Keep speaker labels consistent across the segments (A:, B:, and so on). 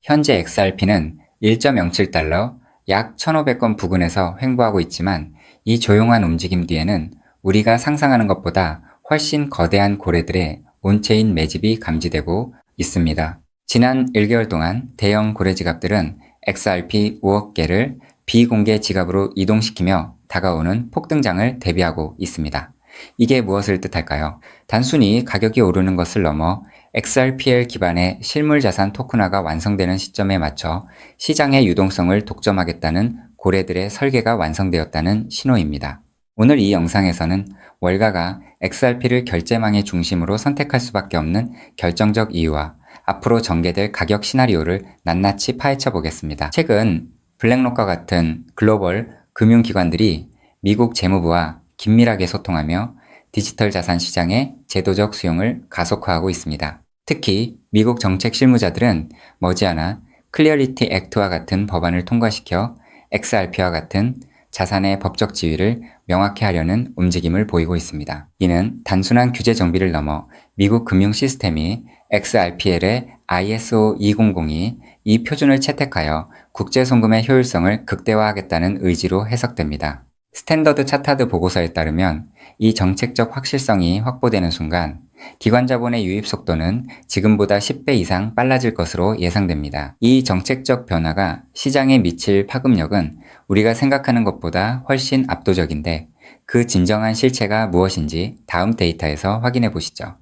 A: 현재 XRP는 1.07달러, 약 1,500건 부근에서 횡보하고 있지만 이 조용한 움직임 뒤에는 우리가 상상하는 것보다 훨씬 거대한 고래들의 온체인 매집이 감지되고 있습니다. 지난 1개월 동안 대형 고래 지갑들은 XRP 5억 개를 비공개 지갑으로 이동시키며 다가오는 폭등장을 대비하고 있습니다. 이게 무엇을 뜻할까요? 단순히 가격이 오르는 것을 넘어 XRPL 기반의 실물자산 토큰화가 완성되는 시점에 맞춰 시장의 유동성을 독점하겠다는 고래들의 설계가 완성되었다는 신호입니다. 오늘 이 영상에서는 월가가 XRP를 결제망의 중심으로 선택할 수밖에 없는 결정적 이유와 앞으로 전개될 가격 시나리오를 낱낱이 파헤쳐 보겠습니다. 최근 블랙록과 같은 글로벌 금융기관들이 미국 재무부와 긴밀하게 소통하며 디지털 자산 시장의 제도적 수용을 가속화하고 있습니다. 특히 미국 정책 실무자들은 머지않아 클리어리티 액트와 같은 법안을 통과시켜 XRP와 같은 자산의 법적 지위를 명확히 하려는 움직임을 보이고 있습니다. 이는 단순한 규제 정비를 넘어 미국 금융 시스템이 XRPL의 ISO 200이 이 표준을 채택하여 국제 송금의 효율성을 극대화하겠다는 의지로 해석됩니다. 스탠더드 차타드 보고서에 따르면 이 정책적 확실성이 확보되는 순간 기관 자본의 유입 속도는 지금보다 10배 이상 빨라질 것으로 예상됩니다. 이 정책적 변화가 시장에 미칠 파급력은 우리가 생각하는 것보다 훨씬 압도적인데 그 진정한 실체가 무엇인지 다음 데이터에서 확인해 보시죠.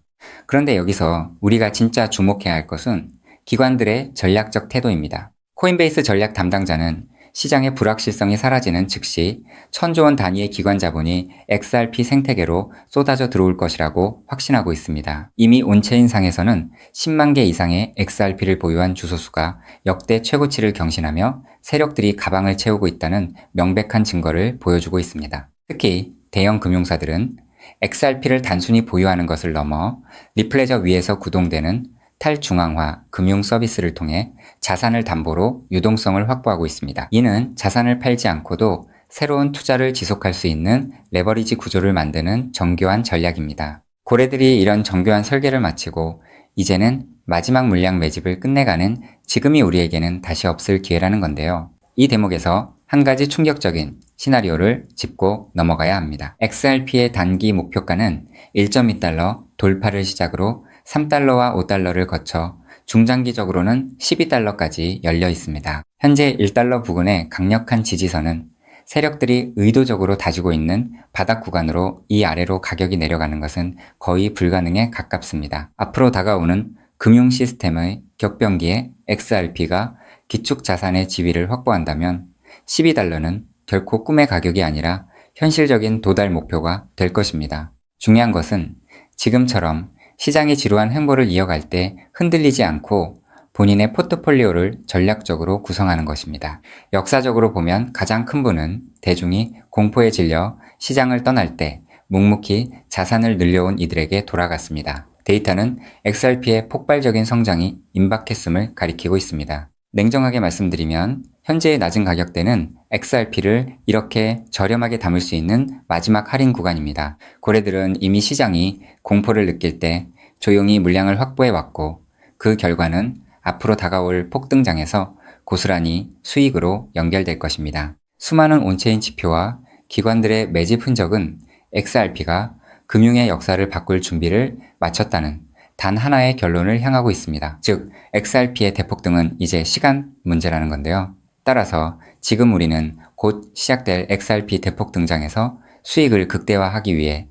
A: 그런데 여기서 우리가 진짜 주목해야 할 것은 기관들의 전략적 태도입니다. 코인베이스 전략 담당자는 시장의 불확실성이 사라지는 즉시 1,000조 원 단위의 기관 자본이 XRP 생태계로 쏟아져 들어올 것이라고 확신하고 있습니다. 이미 온체인상에서는 10만 개 이상의 XRP를 보유한 주소수가 역대 최고치를 경신하며 세력들이 가방을 채우고 있다는 명백한 증거를 보여주고 있습니다. 특히 대형 금융사들은 XRP를 단순히 보유하는 것을 넘어 리플레저 위에서 구동되는 탈중앙화 금융 서비스를 통해 자산을 담보로 유동성을 확보하고 있습니다. 이는 자산을 팔지 않고도 새로운 투자를 지속할 수 있는 레버리지 구조를 만드는 정교한 전략입니다. 고래들이 이런 정교한 설계를 마치고 이제는 마지막 물량 매집을 끝내가는 지금이 우리에게는 다시 없을 기회라는 건데요. 이 대목에서 한 가지 충격적인 시나리오를 짚고 넘어가야 합니다. XRP의 단기 목표가는 1.2달러 돌파를 시작으로 3달러와 5달러를 거쳐 중장기적으로는 12달러까지 열려 있습니다. 현재 1달러 부근의 강력한 지지선은 세력들이 의도적으로 다지고 있는 바닥 구간으로 이 아래로 가격이 내려가는 것은 거의 불가능에 가깝습니다. 앞으로 다가오는 금융 시스템의 격변기에 XRP가 기축 자산의 지위를 확보한다면 12달러는 결코 꿈의 가격이 아니라 현실적인 도달 목표가 될 것입니다. 중요한 것은 지금처럼 시장이 지루한 횡보를 이어갈 때 흔들리지 않고 본인의 포트폴리오를 전략적으로 구성하는 것입니다. 역사적으로 보면 가장 큰 부는 대중이 공포에 질려 시장을 떠날 때 묵묵히 자산을 늘려온 이들에게 돌아갔습니다. 데이터는 XRP의 폭발적인 성장이 임박했음을 가리키고 있습니다. 냉정하게 말씀드리면 현재의 낮은 가격대는 XRP를 이렇게 저렴하게 담을 수 있는 마지막 할인 구간입니다. 고래들은 이미 시장이 공포를 느낄 때 조용히 물량을 확보해왔고 그 결과는 앞으로 다가올 폭등장에서 고스란히 수익으로 연결될 것입니다. 수많은 온체인 지표와 기관들의 매집 흔적은 XRP가 금융의 역사를 바꿀 준비를 마쳤다는 단 하나의 결론을 향하고 있습니다. 즉, XRP의 대폭등은 이제 시간 문제라는 건데요. 따라서 지금 우리는 곧 시작될 XRP 대폭 등장에서 수익을 극대화하기 위해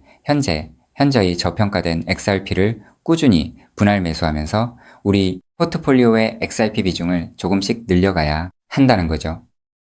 A: 현저히 저평가된 XRP를 꾸준히 분할 매수하면서 우리 포트폴리오의 XRP 비중을 조금씩 늘려가야 한다는 거죠.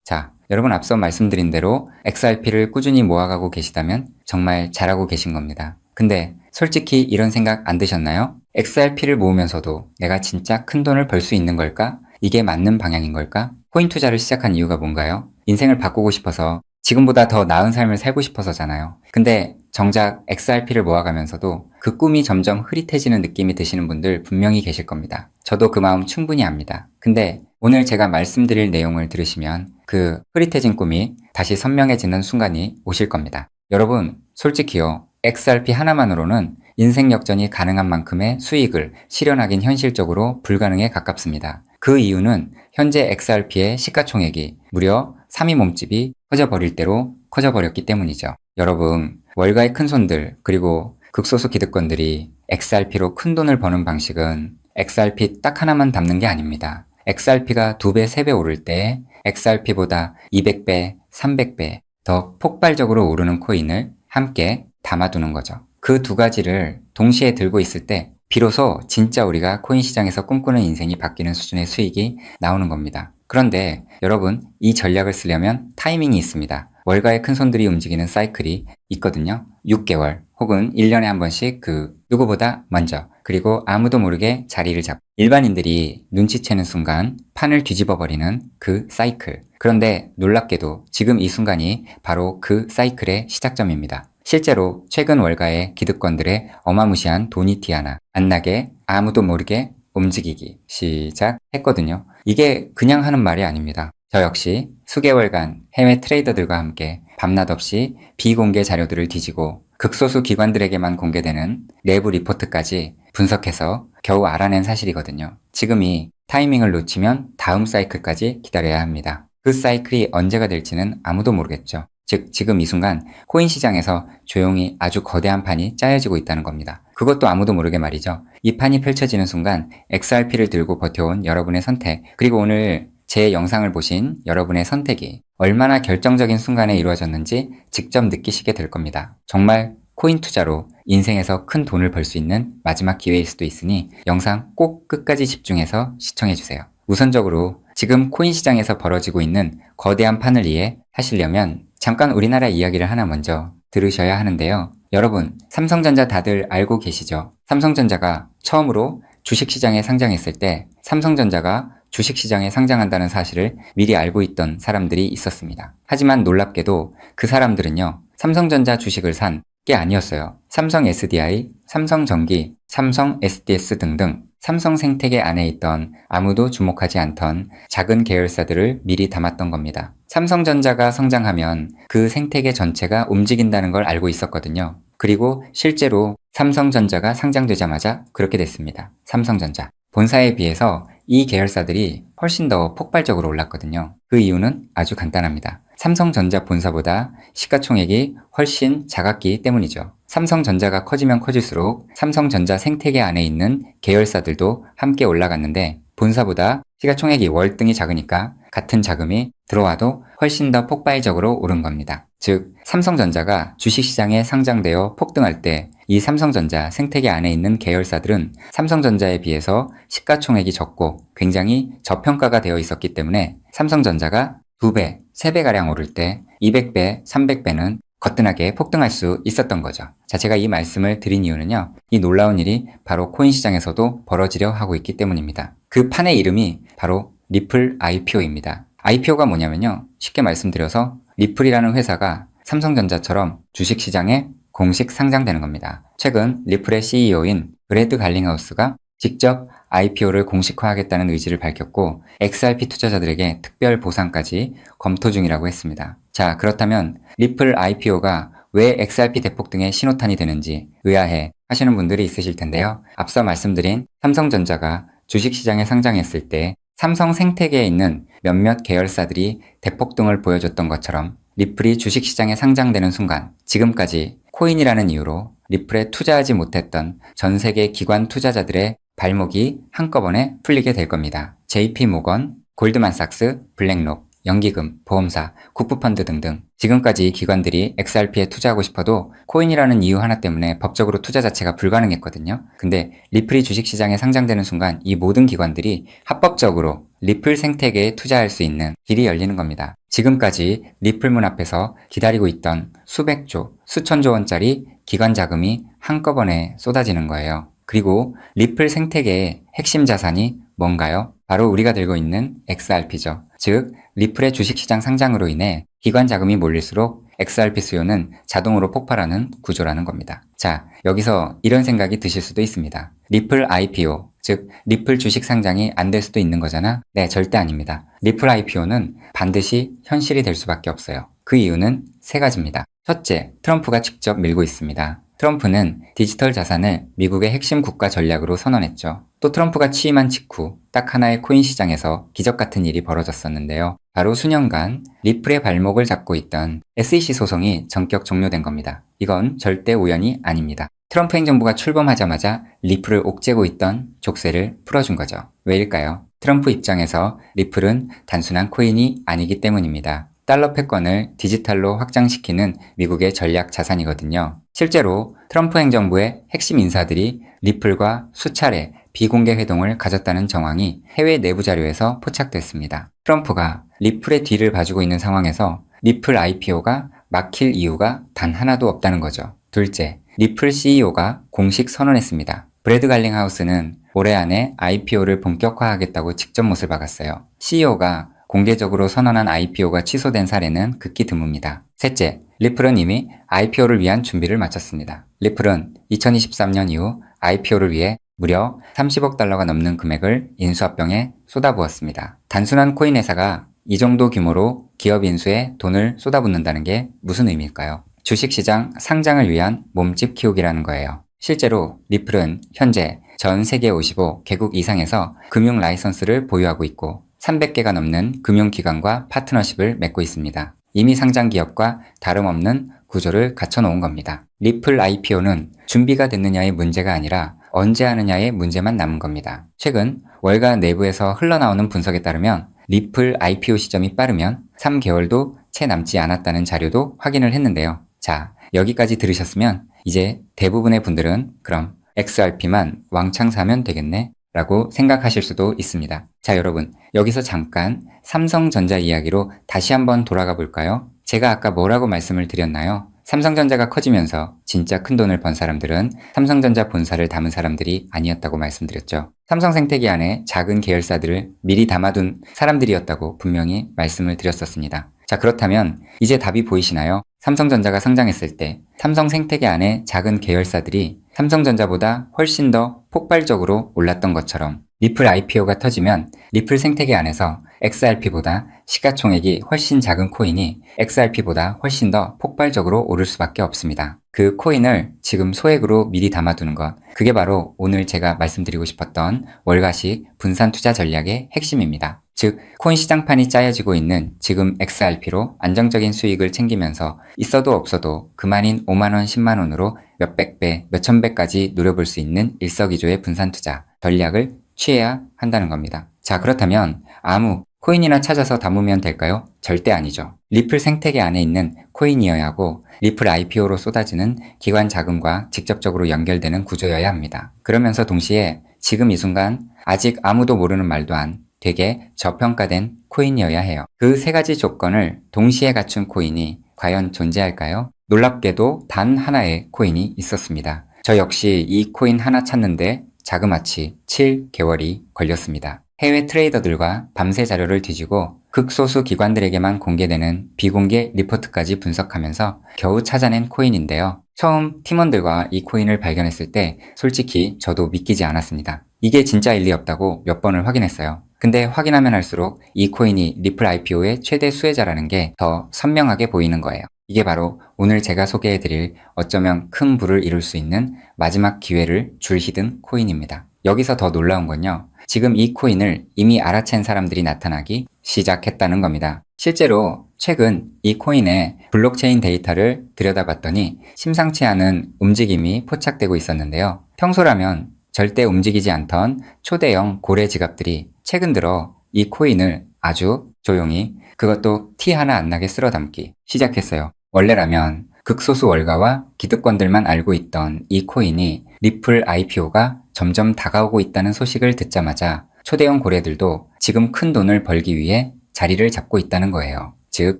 A: 자, 여러분 앞서 말씀드린 대로 XRP를 꾸준히 모아가고 계시다면 정말 잘하고 계신 겁니다. 근데 솔직히 이런 생각 안 드셨나요? XRP를 모으면서도 내가 진짜 큰 돈을 벌 수 있는 걸까? 이게 맞는 방향인 걸까? 코인 투자를 시작한 이유가 뭔가요? 인생을 바꾸고 싶어서 지금보다 더 나은 삶을 살고 싶어서잖아요. 근데 정작 XRP를 모아가면서도 그 꿈이 점점 흐릿해지는 느낌이 드시는 분들 분명히 계실 겁니다. 저도 그 마음 충분히 압니다. 근데 오늘 제가 말씀드릴 내용을 들으시면 그 흐릿해진 꿈이 다시 선명해지는 순간이 오실 겁니다. 여러분, 솔직히요. XRP 하나만으로는 인생 역전이 가능한 만큼의 수익을 실현하긴 현실적으로 불가능에 가깝습니다. 그 이유는 현재 XRP의 시가총액이 무려 3위 몸집이 커져버릴 대로 커져버렸기 때문이죠. 여러분, 월가의 큰손들 그리고 극소수 기득권들이 XRP로 큰 돈을 버는 방식은 XRP 딱 하나만 담는 게 아닙니다. XRP가 2배, 3배 오를 때 XRP보다 200배, 300배 더 폭발적으로 오르는 코인을 함께 담아두는 거죠. 그 두 가지를 동시에 들고 있을 때 비로소 진짜 우리가 코인 시장에서 꿈꾸는 인생이 바뀌는 수준의 수익이 나오는 겁니다. 그런데 여러분, 이 전략을 쓰려면 타이밍이 있습니다. 월가의 큰손들이 움직이는 사이클이 있거든요. 6개월 혹은 1년에 한 번씩 누구보다 먼저 그리고 아무도 모르게 자리를 잡고 일반인들이 눈치채는 순간 판을 뒤집어 버리는 그 사이클. 그런데 놀랍게도 지금 이 순간이 바로 그 사이클의 시작점입니다. 실제로 최근 월가의 기득권들의 어마무시한 돈이 티 하나 안 나게 아무도 모르게 움직이기 시작했거든요. 이게 그냥 하는 말이 아닙니다. 저 역시 수개월간 해외 트레이더들과 함께 밤낮 없이 비공개 자료들을 뒤지고 극소수 기관들에게만 공개되는 내부 리포트까지 분석해서 겨우 알아낸 사실이거든요. 지금이 타이밍을 놓치면 다음 사이클까지 기다려야 합니다. 그 사이클이 언제가 될지는 아무도 모르겠죠. 즉 지금 이 순간 코인 시장에서 조용히 아주 거대한 판이 짜여지고 있다는 겁니다. 그것도 아무도 모르게 말이죠. 이 판이 펼쳐지는 순간 XRP를 들고 버텨온 여러분의 선택, 그리고 오늘 제 영상을 보신 여러분의 선택이 얼마나 결정적인 순간에 이루어졌는지 직접 느끼시게 될 겁니다. 정말 코인 투자로 인생에서 큰 돈을 벌 수 있는 마지막 기회일 수도 있으니 영상 꼭 끝까지 집중해서 시청해주세요. 우선적으로 지금 코인 시장에서 벌어지고 있는 거대한 판을 이해하시려면 잠깐 우리나라 이야기를 하나 먼저 들으셔야 하는데요. 여러분, 삼성전자 다들 알고 계시죠? 삼성전자가 처음으로 주식시장에 상장했을 때 삼성전자가 주식시장에 상장한다는 사실을 미리 알고 있던 사람들이 있었습니다. 하지만 놀랍게도 그 사람들은요, 삼성전자 주식을 산 게 아니었어요. 삼성 SDI, 삼성전기, 삼성 SDS 등등 삼성 생태계 안에 있던 아무도 주목하지 않던 작은 계열사들을 미리 담았던 겁니다. 삼성전자가 성장하면 그 생태계 전체가 움직인다는 걸 알고 있었거든요. 그리고 실제로 삼성전자가 상장되자마자 그렇게 됐습니다. 삼성전자. 본사에 비해서 이 계열사들이 훨씬 더 폭발적으로 올랐거든요. 그 이유는 아주 간단합니다. 삼성전자 본사보다 시가총액이 훨씬 작았기 때문이죠. 삼성전자가 커지면 커질수록 삼성전자 생태계 안에 있는 계열사들도 함께 올라갔는데 본사보다 시가총액이 월등히 작으니까 같은 자금이 들어와도 훨씬 더 폭발적으로 오른 겁니다. 즉, 삼성전자가 주식시장에 상장되어 폭등할 때 이 삼성전자 생태계 안에 있는 계열사들은 삼성전자에 비해서 시가총액이 적고 굉장히 저평가가 되어 있었기 때문에 삼성전자가 2배, 3배가량 오를 때 200배, 300배는 거뜬하게 폭등할 수 있었던 거죠. 자, 제가 이 말씀을 드린 이유는요, 이 놀라운 일이 바로 코인 시장에서도 벌어지려 하고 있기 때문입니다. 그 판의 이름이 바로 리플 IPO입니다. IPO가 뭐냐면요, 쉽게 말씀드려서 리플이라는 회사가 삼성전자처럼 주식시장에 공식 상장되는 겁니다. 최근 리플의 CEO인 브래드 갈링하우스가 직접 IPO를 공식화하겠다는 의지를 밝혔고 XRP 투자자들에게 특별 보상까지 검토 중이라고 했습니다. 자, 그렇다면 리플 IPO가 왜 XRP 대폭 등의 신호탄이 되는지 의아해 하시는 분들이 있으실 텐데요. 앞서 말씀드린 삼성전자가 주식시장에 상장했을 때 삼성 생태계에 있는 몇몇 계열사들이 대폭등을 보여줬던 것처럼 리플이 주식시장에 상장되는 순간 지금까지 코인이라는 이유로 리플에 투자하지 못했던 전 세계 기관 투자자들의 발목이 한꺼번에 풀리게 될 겁니다. JP모건, 골드만삭스, 블랙록, 연기금, 보험사, 국부펀드 등등 지금까지 기관들이 XRP에 투자하고 싶어도 코인이라는 이유 하나 때문에 법적으로 투자 자체가 불가능했거든요. 근데 리플이 주식시장에 상장되는 순간 이 모든 기관들이 합법적으로 리플 생태계에 투자할 수 있는 길이 열리는 겁니다. 지금까지 리플 문 앞에서 기다리고 있던 수백조, 수천조 원짜리 기관 자금이 한꺼번에 쏟아지는 거예요. 그리고 리플 생태계의 핵심 자산이 뭔가요? 바로 우리가 들고 있는 XRP죠. 즉, 리플의 주식시장 상장으로 인해 기관 자금이 몰릴수록 XRP 수요는 자동으로 폭발하는 구조라는 겁니다. 자, 여기서 이런 생각이 드실 수도 있습니다. 리플 IPO, 즉 리플 주식 상장이 안 될 수도 있는 거잖아? 네, 절대 아닙니다. 리플 IPO는 반드시 현실이 될 수밖에 없어요. 그 이유는 세 가지입니다. 첫째, 트럼프가 직접 밀고 있습니다. 트럼프는 디지털 자산을 미국의 핵심 국가 전략으로 선언했죠. 또 트럼프가 취임한 직후 딱 하나의 코인 시장에서 기적 같은 일이 벌어졌었는데요. 바로 수년간 리플의 발목을 잡고 있던 SEC 소송이 전격 종료된 겁니다. 이건 절대 우연이 아닙니다. 트럼프 행정부가 출범하자마자 리플을 옥죄고 있던 족쇄를 풀어준 거죠. 왜일까요? 트럼프 입장에서 리플은 단순한 코인이 아니기 때문입니다. 달러 패권을 디지털로 확장시키는 미국의 전략 자산이거든요. 실제로 트럼프 행정부의 핵심 인사들이 리플과 수차례 비공개 회동을 가졌다는 정황이 해외 내부 자료에서 포착됐습니다. 트럼프가 리플의 뒤를 봐주고 있는 상황에서 리플 IPO가 막힐 이유가 단 하나도 없다는 거죠. 둘째, 리플 CEO가 공식 선언했습니다. 브래드 갈링하우스는 올해 안에 IPO를 본격화하겠다고 직접 못을 박았어요. CEO가 공개적으로 선언한 IPO가 취소된 사례는 극히 드뭅니다. 셋째, 리플은 이미 IPO를 위한 준비를 마쳤습니다. 리플은 2023년 이후 IPO를 위해 무려 30억 달러가 넘는 금액을 인수합병에 쏟아부었습니다. 단순한 코인 회사가 이 정도 규모로 기업 인수에 돈을 쏟아붓는다는 게 무슨 의미일까요? 주식시장 상장을 위한 몸집 키우기라는 거예요. 실제로 리플은 현재 전 세계 55개국 이상에서 금융 라이선스를 보유하고 있고 300개가 넘는 금융기관과 파트너십을 맺고 있습니다. 이미 상장 기업과 다름없는 구조를 갖춰놓은 겁니다. 리플 IPO는 준비가 됐느냐의 문제가 아니라 언제 하느냐의 문제만 남은 겁니다. 최근 월가 내부에서 흘러나오는 분석에 따르면 리플 IPO 시점이 빠르면 3개월도 채 남지 않았다는 자료도 확인을 했는데요. 자, 여기까지 들으셨으면 이제 대부분의 분들은 그럼 XRP만 왕창 사면 되겠네 라고 생각하실 수도 있습니다. 자, 여러분, 여기서 잠깐 삼성전자 이야기로 다시 한번 돌아가 볼까요? 제가 아까 뭐라고 말씀을 드렸나요? 삼성전자가 커지면서 진짜 큰 돈을 번 사람들은 삼성전자 본사를 담은 사람들이 아니었다고 말씀드렸죠. 삼성 생태계 안에 작은 계열사들을 미리 담아둔 사람들이었다고 분명히 말씀을 드렸었습니다. 자, 그렇다면 이제 답이 보이시나요? 삼성전자가 상장했을 때 삼성 생태계 안에 작은 계열사들이 삼성전자보다 훨씬 더 폭발적으로 올랐던 것처럼 리플 IPO가 터지면 리플 생태계 안에서 XRP보다 시가총액이 훨씬 작은 코인이 XRP보다 훨씬 더 폭발적으로 오를 수밖에 없습니다. 그 코인을 지금 소액으로 미리 담아두는 것, 그게 바로 오늘 제가 말씀드리고 싶었던 월가식 분산 투자 전략의 핵심입니다. 즉, 코인 시장판이 짜여지고 있는 지금 XRP로 안정적인 수익을 챙기면서 있어도 없어도 그만인 5만원, 10만원으로 몇백 배, 몇천 배까지 노려볼 수 있는 일석이조의 분산 투자 전략을 취해야 한다는 겁니다. 자, 그렇다면 아무 코인이나 찾아서 담으면 될까요? 절대 아니죠. 리플 생태계 안에 있는 코인이어야 하고 리플 IPO로 쏟아지는 기관 자금과 직접적으로 연결되는 구조여야 합니다. 그러면서 동시에 지금 이 순간 아직 아무도 모르는 말도 안 되게 저평가된 코인이어야 해요. 그 세 가지 조건을 동시에 갖춘 코인이 과연 존재할까요? 놀랍게도 단 하나의 코인이 있었습니다. 저 역시 이 코인 하나 찾는데 자그마치 7개월이 걸렸습니다. 해외 트레이더들과 밤새 자료를 뒤지고 극소수 기관들에게만 공개되는 비공개 리포트까지 분석하면서 겨우 찾아낸 코인인데요. 처음 팀원들과 이 코인을 발견했을 때 솔직히 저도 믿기지 않았습니다. 이게 진짜일 리 없다고 몇 번을 확인했어요. 근데 확인하면 할수록 이 코인이 리플 IPO의 최대 수혜자라는 게 더 선명하게 보이는 거예요. 이게 바로 오늘 제가 소개해드릴 어쩌면 큰 부를 이룰 수 있는 마지막 기회를 줄히든 코인입니다. 여기서 더 놀라운 건요. 지금 이 코인을 이미 알아챈 사람들이 나타나기 시작했다는 겁니다. 실제로 최근 이 코인의 블록체인 데이터를 들여다봤더니 심상치 않은 움직임이 포착되고 있었는데요. 평소라면 절대 움직이지 않던 초대형 고래 지갑들이 최근 들어 이 코인을 아주 조용히 그것도 티 하나 안 나게 쓸어 담기 시작했어요. 원래라면 극소수 월가와 기득권들만 알고 있던 이 코인이 리플 IPO가 점점 다가오고 있다는 소식을 듣자마자 초대형 고래들도 지금 큰 돈을 벌기 위해 자리를 잡고 있다는 거예요. 즉,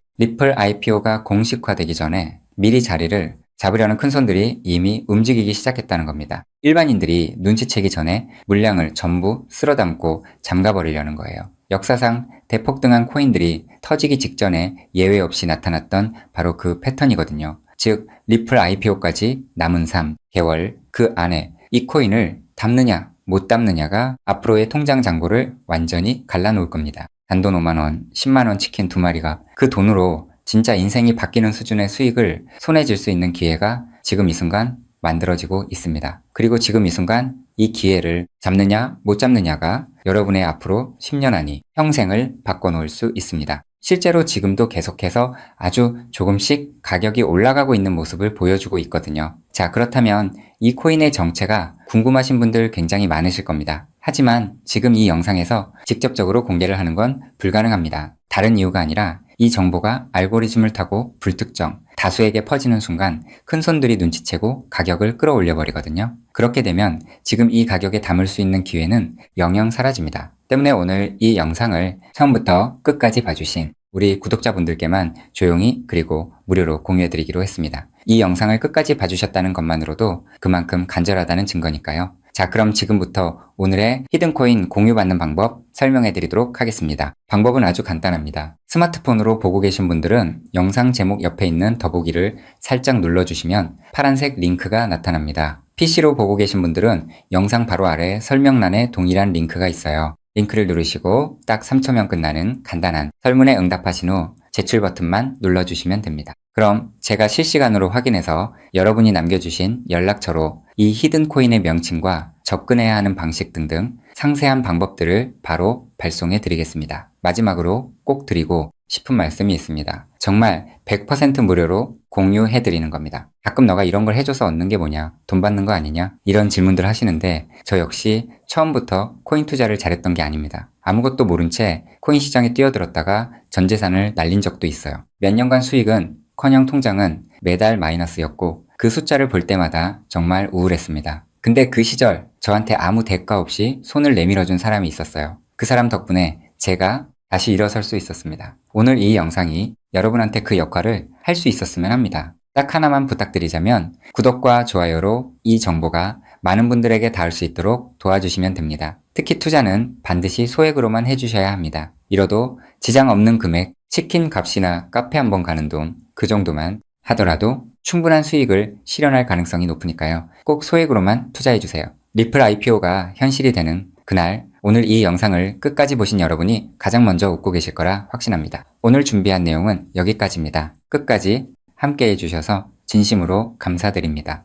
A: 리플 IPO가 공식화되기 전에 미리 자리를 잡으려는 큰손들이 이미 움직이기 시작했다는 겁니다. 일반인들이 눈치채기 전에 물량을 전부 쓸어담고 잠가버리려는 거예요. 역사상 대폭등한 코인들이 터지기 직전에 예외 없이 나타났던 바로 그 패턴이거든요. 즉, 리플 IPO까지 남은 3개월 그 안에 이 코인을 담느냐 못 담느냐가 앞으로의 통장 잔고를 완전히 갈라놓을 겁니다. 단돈 5만원, 10만원 치킨 2마리가 그 돈으로 진짜 인생이 바뀌는 수준의 수익을 손에 쥘 수 있는 기회가 지금 이 순간 만들어지고 있습니다. 그리고 지금 이 순간 이 기회를 잡느냐 못 잡느냐가 여러분의 앞으로 10년 안이 평생을 바꿔놓을 수 있습니다. 실제로 지금도 계속해서 아주 조금씩 가격이 올라가고 있는 모습을 보여주고 있거든요. 자, 그렇다면 이 코인의 정체가 궁금하신 분들 굉장히 많으실 겁니다. 하지만 지금 이 영상에서 직접적으로 공개를 하는 건 불가능합니다. 다른 이유가 아니라 이 정보가 알고리즘을 타고 불특정, 다수에게 퍼지는 순간 큰 손들이 눈치채고 가격을 끌어올려 버리거든요. 그렇게 되면 지금 이 가격에 담을 수 있는 기회는 영영 사라집니다. 때문에 오늘 이 영상을 처음부터 끝까지 봐주신 우리 구독자분들께만 조용히 그리고 무료로 공유해드리기로 했습니다. 이 영상을 끝까지 봐주셨다는 것만으로도 그만큼 간절하다는 증거니까요. 자, 그럼 지금부터 오늘의 히든코인 공유받는 방법 설명해드리도록 하겠습니다. 방법은 아주 간단합니다. 스마트폰으로 보고 계신 분들은 영상 제목 옆에 있는 더보기를 살짝 눌러주시면 파란색 링크가 나타납니다. PC로 보고 계신 분들은 영상 바로 아래 설명란에 동일한 링크가 있어요. 링크를 누르시고 딱 3초면 끝나는 간단한 설문에 응답하신 후 제출 버튼만 눌러주시면 됩니다. 그럼 제가 실시간으로 확인해서 여러분이 남겨주신 연락처로 이 히든코인의 명칭과 접근해야 하는 방식 등등 상세한 방법들을 바로 발송해 드리겠습니다. 마지막으로 꼭 드리고 싶은 말씀이 있습니다. 정말 100% 무료로 공유해 드리는 겁니다. 가끔 너가 이런 걸 해줘서 얻는 게 뭐냐? 돈 받는 거 아니냐? 이런 질문들 하시는데 저 역시 처음부터 코인 투자를 잘했던 게 아닙니다. 아무것도 모른 채 코인 시장에 뛰어들었다가 전 재산을 날린 적도 있어요. 몇 년간 수익은 커녕 통장은 매달 마이너스였고 그 숫자를 볼 때마다 정말 우울했습니다. 근데 그 시절 저한테 아무 대가 없이 손을 내밀어준 사람이 있었어요. 그 사람 덕분에 제가 다시 일어설 수 있었습니다. 오늘 이 영상이 여러분한테 그 역할을 할 수 있었으면 합니다. 딱 하나만 부탁드리자면 구독과 좋아요로 이 정보가 많은 분들에게 닿을 수 있도록 도와주시면 됩니다. 특히 투자는 반드시 소액으로만 해주셔야 합니다. 이뤄도 지장 없는 금액, 치킨 값이나 카페 한번 가는 돈, 그 정도만 하더라도 충분한 수익을 실현할 가능성이 높으니까요. 꼭 소액으로만 투자해주세요. 리플 IPO가 현실이 되는 그날, 오늘 이 영상을 끝까지 보신 여러분이 가장 먼저 웃고 계실 거라 확신합니다. 오늘 준비한 내용은 여기까지입니다. 끝까지 함께 해주셔서 진심으로 감사드립니다.